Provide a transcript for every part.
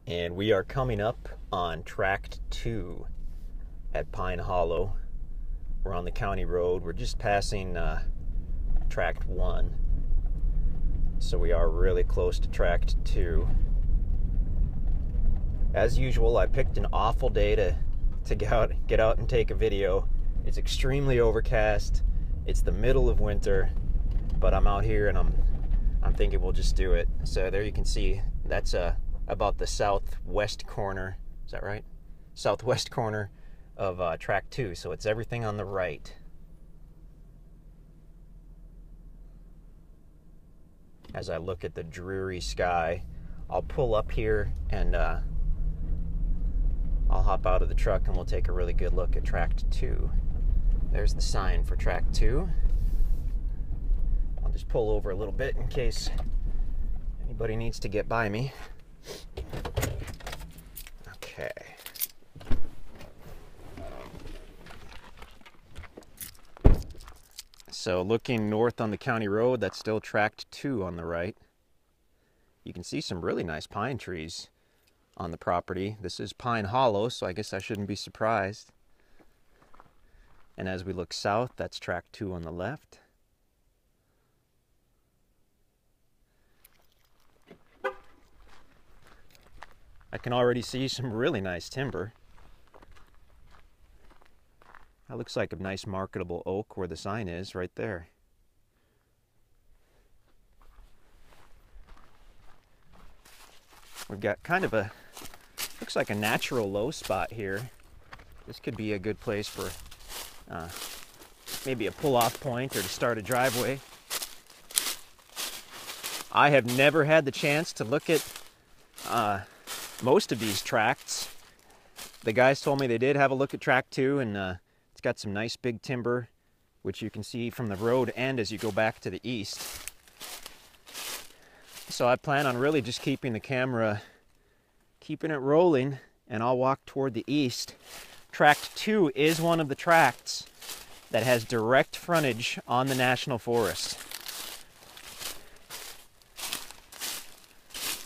And we are coming up on Tract 2 at Pine Hollow. We're on the county road. We're just passing Tract 1. So we are really close to Tract 2. As usual, I picked an awful day to get out and take a video. It's extremely overcast. It's the middle of winter, but I'm out here and I'm thinking we'll just do it. So there you can see that's about the southwest corner. Is that right? Southwest corner of Tract 2. So it's everything on the right. As I look at the dreary sky, I'll pull up here and I'll hop out of the truck and we'll take a really good look at Tract 2. There's the sign for Tract 2. I'll just pull over a little bit in case anybody needs to get by me. Okay. So looking north on the county road, that's still Tract 2 on the right. You can see some really nice pine trees on the property. This is Pine Hollow, so I guess I shouldn't be surprised. And as we look south, that's Tract 2 on the left. I can already see some really nice timber. That looks like a nice marketable oak where the sign is right there. We've got kind of looks like a natural low spot here. This could be a good place for maybe a pull-off point or to start a driveway. I have never had the chance to look at most of these tracts. The guys told me they did have a look at Tract 2, and it's got some nice big timber, which you can see from the road and as you go back to the east. So I plan on really just keeping the camera, keeping it rolling, and I'll walk toward the east. Tract 2 is one of the tracts that has direct frontage on the National Forest.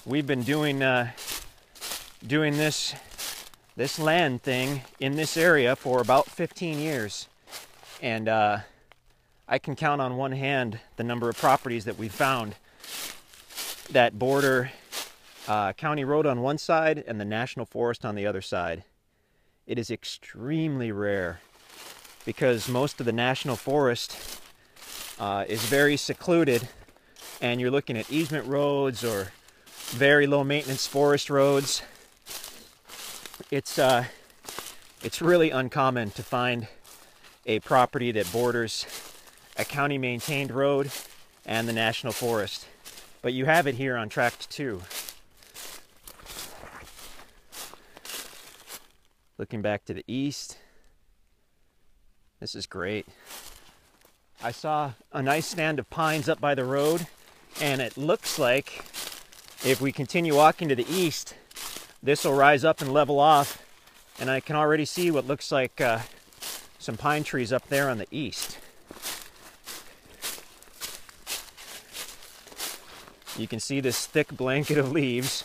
We've been doing this land thing in this area for about 15 years, and I can count on one hand the number of properties that we've found that border county road on one side and the National Forest on the other side. It is extremely rare because most of the National Forest is very secluded, and you're looking at easement roads or very low maintenance forest roads. It's really uncommon to find a property that borders a county maintained road and the National Forest. But you have it here on Tract 2. Looking back to the east, this is great. I saw a nice stand of pines up by the road, and it looks like if we continue walking to the east, this will rise up and level off, and I can already see what looks like some pine trees up there on the east. You can see this thick blanket of leaves.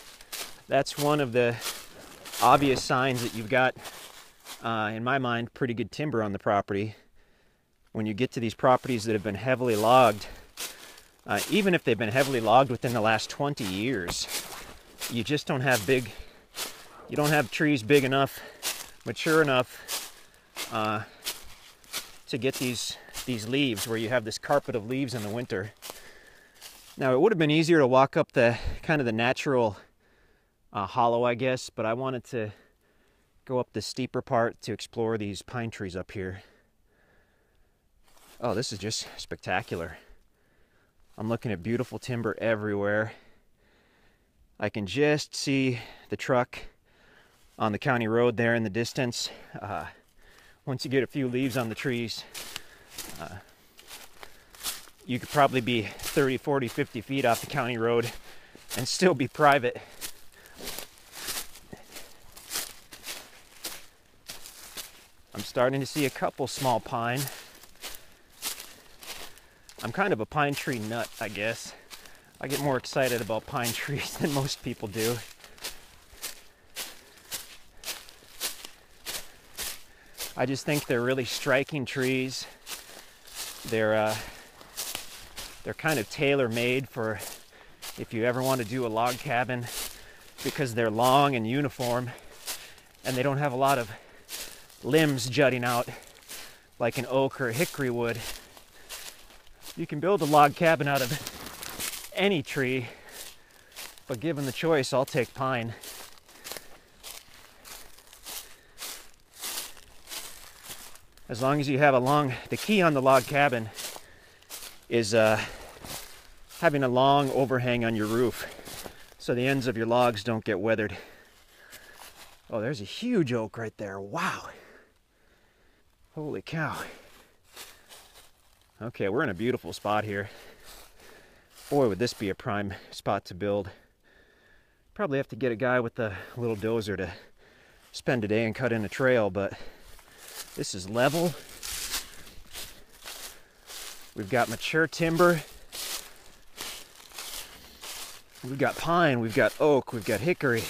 That's one of the obvious signs that you've got, in my mind, pretty good timber on the property. When you get to these properties that have been heavily logged, even if they've been heavily logged within the last 20 years, you just don't have trees big enough, mature enough to get these leaves where you have this carpet of leaves in the winter. Now, it would have been easier to walk up the kind of the natural hollow, I guess, but I wanted to go up the steeper part to explore these pine trees up here. Oh, this is just spectacular. I'm looking at beautiful timber everywhere. I can just see the truck on the county road there in the distance. Once you get a few leaves on the trees, you could probably be 30, 40, 50 feet off the county road and still be private. I'm starting to see a couple small pine. I'm kind of a pine tree nut, I guess. I get more excited about pine trees than most people do. I just think they're really striking trees. They're kind of tailor-made for if you ever want to do a log cabin, because they're long and uniform and they don't have a lot of limbs jutting out like an oak or a hickory would. You can build a log cabin out of any tree, but given the choice, I'll take pine. As long as you have the key on the log cabin is having a long overhang on your roof so the ends of your logs don't get weathered. Oh, there's a huge oak right there. Wow. Holy cow. Okay, we're in a beautiful spot here. Boy, would this be a prime spot to build. Probably have to get a guy with a little dozer to spend a day and cut in a trail, but this is level. We've got mature timber. We've got pine, we've got oak, we've got hickory.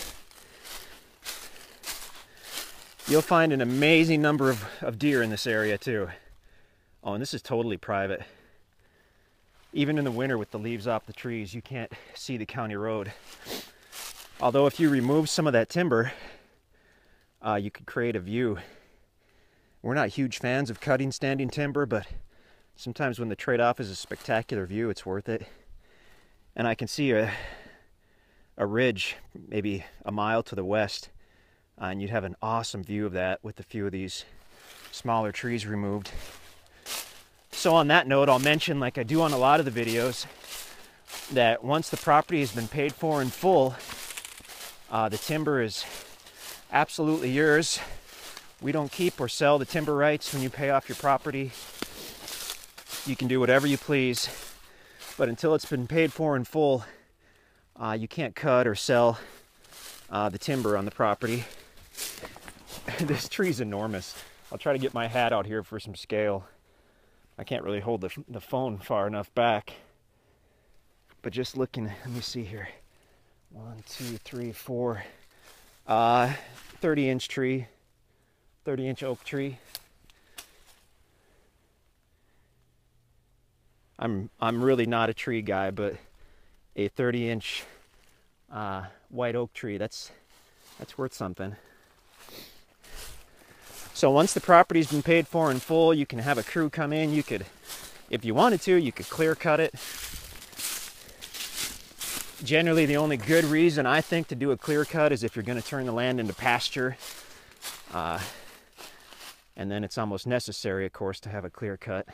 You'll find an amazing number of deer in this area too. Oh, and this is totally private. Even in the winter with the leaves off the trees, you can't see the county road. Although if you remove some of that timber, you could create a view. We're not huge fans of cutting standing timber, but sometimes when the trade-off is a spectacular view, it's worth it. And I can see a ridge maybe a mile to the west, and you'd have an awesome view of that with a few of these smaller trees removed. So on that note, I'll mention, like I do on a lot of the videos, that once the property has been paid for in full, the timber is absolutely yours. We don't keep or sell the timber rights when you pay off your property. You can do whatever you please, but until it's been paid for in full, you can't cut or sell the timber on the property. This tree's enormous. I'll try to get my hat out here for some scale. I can't really hold the phone far enough back. But just looking, let me see here. 1, 2, 3, 4. 30-inch tree. 30-inch oak tree. I'm really not a tree guy, but a 30-inch white oak tree, that's worth something. So once the property's been paid for in full, you can have a crew come in. You could, if you wanted to, you could clear cut it. Generally, the only good reason I think to do a clear cut is if you're going to turn the land into pasture. And then it's almost necessary, of course, to have a clear cut.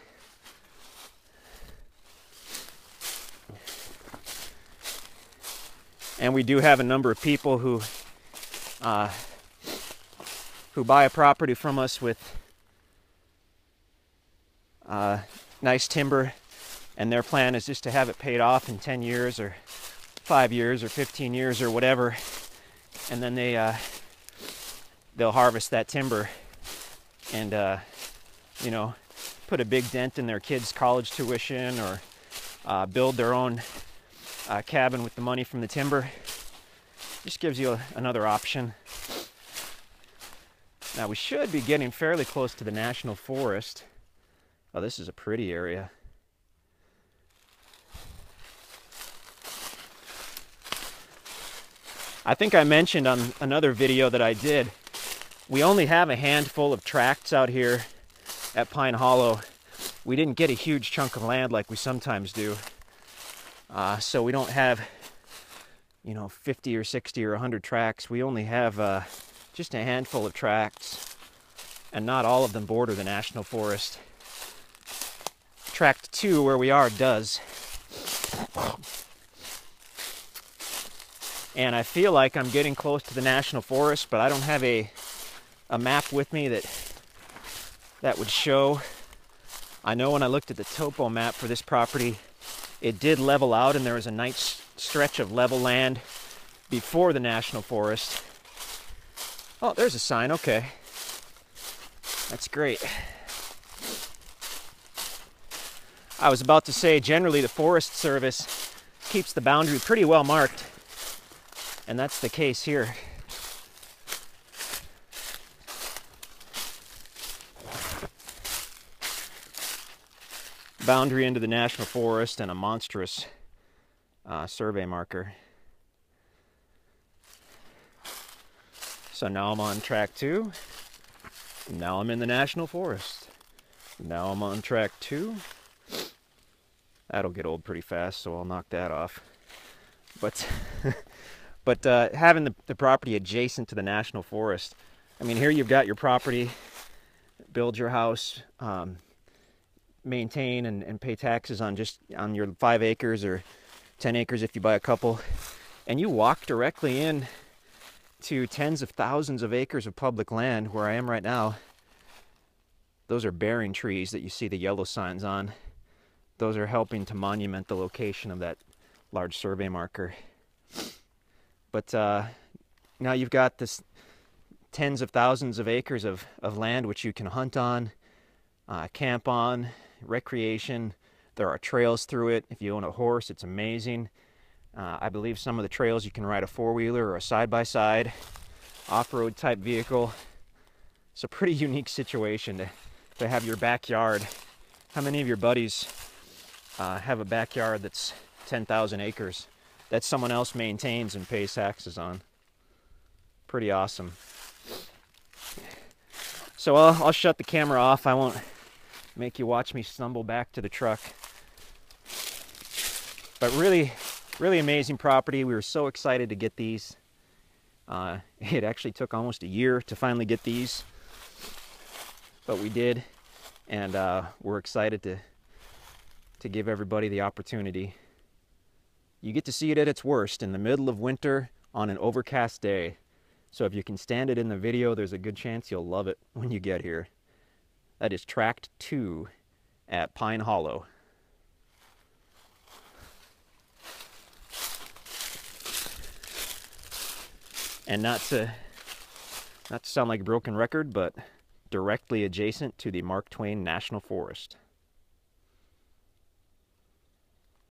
And we do have a number of people who buy a property from us with nice timber, and their plan is just to have it paid off in 10 years or 5 years or 15 years or whatever, and then they'll harvest that timber and you know, put a big dent in their kids' college tuition, or build their own cabin with the money from the timber. Just gives you another option. Now we should be getting fairly close to the National Forest. Oh, this is a pretty area. I think I mentioned on another video that I did, we only have a handful of tracts out here at Pine Hollow. We didn't get a huge chunk of land like we sometimes do. So we don't have, you know, 50 or 60 or 100 tracts. We only have just a handful of tracts, and not all of them border the National Forest. Tract 2, where we are, does. And I feel like I'm getting close to the National Forest, but I don't have a map with me that would show. I know when I looked at the topo map for this property, it did level out, and there was a nice stretch of level land before the National Forest. Oh, there's a sign. Okay. That's great. I was about to say, generally the Forest Service keeps the boundary pretty well marked, and that's the case here. boundary into the National Forest and a monstrous survey marker. So now I'm on track 2. Now I'm in the National Forest. Now I'm on track 2. That'll get old pretty fast, so I'll knock that off. But but having the property adjacent to the National Forest, I mean, here you've got your property, build your house, maintain and pay taxes on your 5 acres or 10 acres if you buy a couple, and you walk directly in to tens of thousands of acres of public land where I am right now. Those are bearing trees that you see the yellow signs on. Those are helping to monument the location of that large survey marker. But now you've got this tens of thousands of acres of land which you can hunt on, camp on, recreation. There are trails through it. If you own a horse, it's amazing. I believe some of the trails you can ride a 4-wheeler or a side-by-side, off-road type vehicle. It's a pretty unique situation to have your backyard. How many of your buddies have a backyard that's 10,000 acres that someone else maintains and pays taxes on? Pretty awesome. So I'll shut the camera off. I won't make you watch me stumble back to the truck. But really, really amazing property. We were so excited to get these. It actually took almost a year to finally get these, but we did, and we're excited to give everybody the opportunity. You get to see it at its worst in the middle of winter on an overcast day. So if you can stand it in the video, there's a good chance you'll love it when you get here. That is Tract 2 at Pine Hollow. And not to sound like a broken record, but directly adjacent to the Mark Twain National Forest.